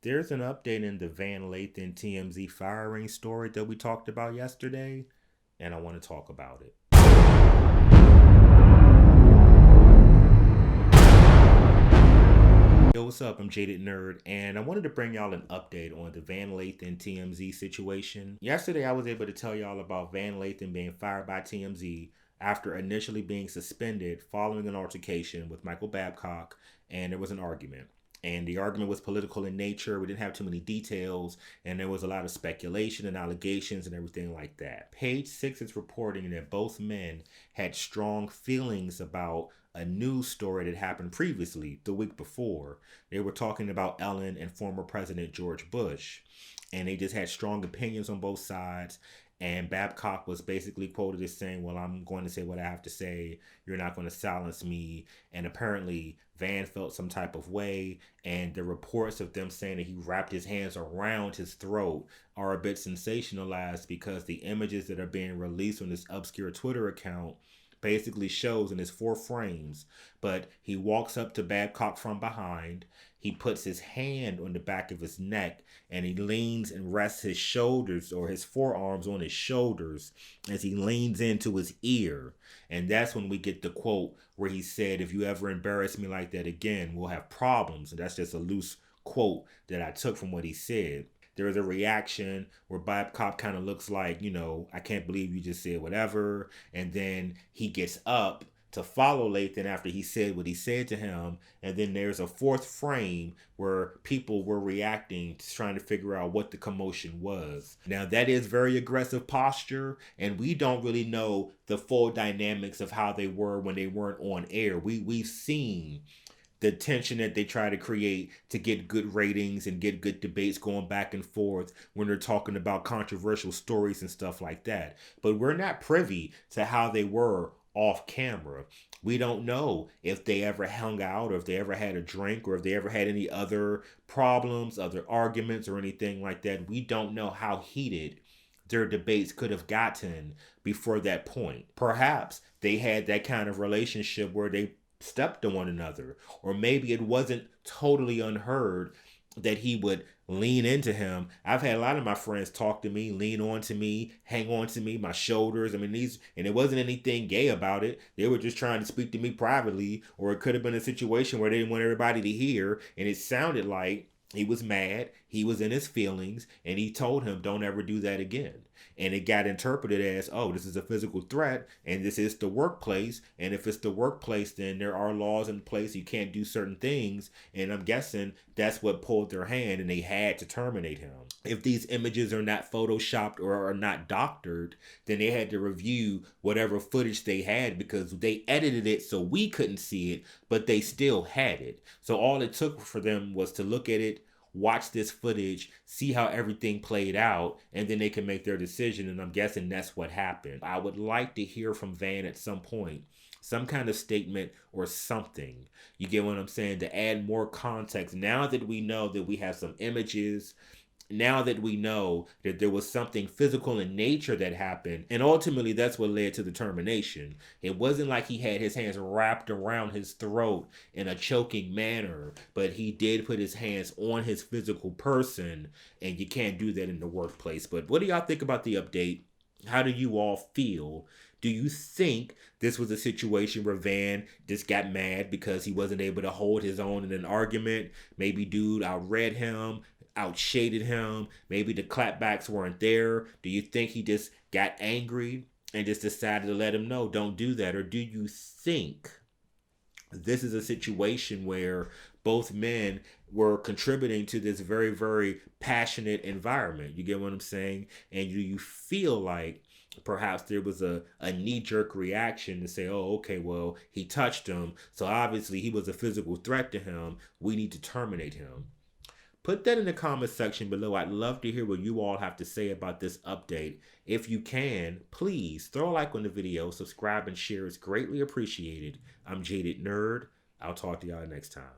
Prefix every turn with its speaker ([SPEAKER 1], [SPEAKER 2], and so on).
[SPEAKER 1] There's an update in the Lathan TMZ firing story that we talked about yesterday, and I want to talk about it. Yo, what's up? I'm Jaded Nerd, and I wanted to bring y'all an update on the Lathan TMZ situation. Yesterday, I was able to tell y'all about Lathan being fired by TMZ after initially being suspended following an altercation with Michael Babcock, and there was an argument. And the argument was political in nature. We didn't have too many details, and there was a lot of speculation and allegations and everything like that. Page 6 is reporting that both men had strong feelings about a news story that happened previously, the week before. They were talking about Ellen and former President George Bush, and they just had strong opinions on both sides. And Babcock was basically quoted as saying, well, I'm going to say what I have to say. You're not going to silence me. And apparently Van felt some type of way. And the reports of them saying that he wrapped his hands around his throat are a bit sensationalized because the images that are being released on this obscure Twitter account basically shows, and it's 4 frames, but he walks up to Babcock from behind. He puts his hand on the back of his neck and he leans and rests his shoulders or his forearms on his shoulders as he leans into his ear. And that's when we get the quote where he said, if you ever embarrass me like that again, we'll have problems. And that's just a loose quote that I took from what he said. There is a reaction where Babcock kind of looks like, I can't believe you just said whatever. And then he gets up to follow Lathan after he said what he said to him. And then there's a 4th frame where people were reacting, trying to figure out what the commotion was. Now, that is very aggressive posture, and we don't really know the full dynamics of how they were when they weren't on air. We've seen the tension that they try to create to get good ratings and get good debates going back and forth when they're talking about controversial stories and stuff like that. But we're not privy to how they were off camera. We don't know if they ever hung out or if they ever had a drink or if they ever had any other problems, other arguments or anything like that. We don't know how heated their debates could have gotten before that point. Perhaps they had that kind of relationship where they stepped to one another, or maybe it wasn't totally unheard that he would lean into him. I've had a lot of my friends talk to me, lean on to me, hang on to me, my shoulders. And it wasn't anything gay about it. They were just trying to speak to me privately, or it could have been a situation where they didn't want everybody to hear. And it sounded like he was mad, he was in his feelings, and he told him, don't ever do that again. And it got interpreted as, oh, this is a physical threat, and this is the workplace. And if it's the workplace, then there are laws in place. You can't do certain things. And I'm guessing that's what pulled their hand, and they had to terminate him. If these images are not photoshopped or are not doctored, then they had to review whatever footage they had because they edited it so we couldn't see it, but they still had it. So all it took for them was to look at it, watch this footage, see how everything played out, and then they can make their decision. And I'm guessing that's what happened. I would like to hear from Van at some point, some kind of statement or something. You get what I'm saying? To add more context. Now that we know that we have some images, now that we know that there was something physical in nature that happened, and ultimately that's what led to the termination. It wasn't like he had his hands wrapped around his throat in a choking manner, but he did put his hands on his physical person, and you can't do that in the workplace. But what do y'all think about the update? How do you all feel? Do you think this was a situation where Van just got mad because he wasn't able to hold his own in an argument? Maybe dude outread him, outshaded him. Maybe the clapbacks weren't there. Do you think he just got angry and just decided to let him know, don't do that? Or do you think this is a situation where both men were contributing to this very, very passionate environment? You get what I'm saying? And do you feel like perhaps there was a knee-jerk reaction to say, oh, okay, well, he touched him, so obviously he was a physical threat to him. We need to terminate him. Put that in the comment section below. I'd love to hear what you all have to say about this update. If you can, please throw a like on the video, subscribe, and share. It's greatly appreciated. I'm Jaded Nerd. I'll talk to y'all next time.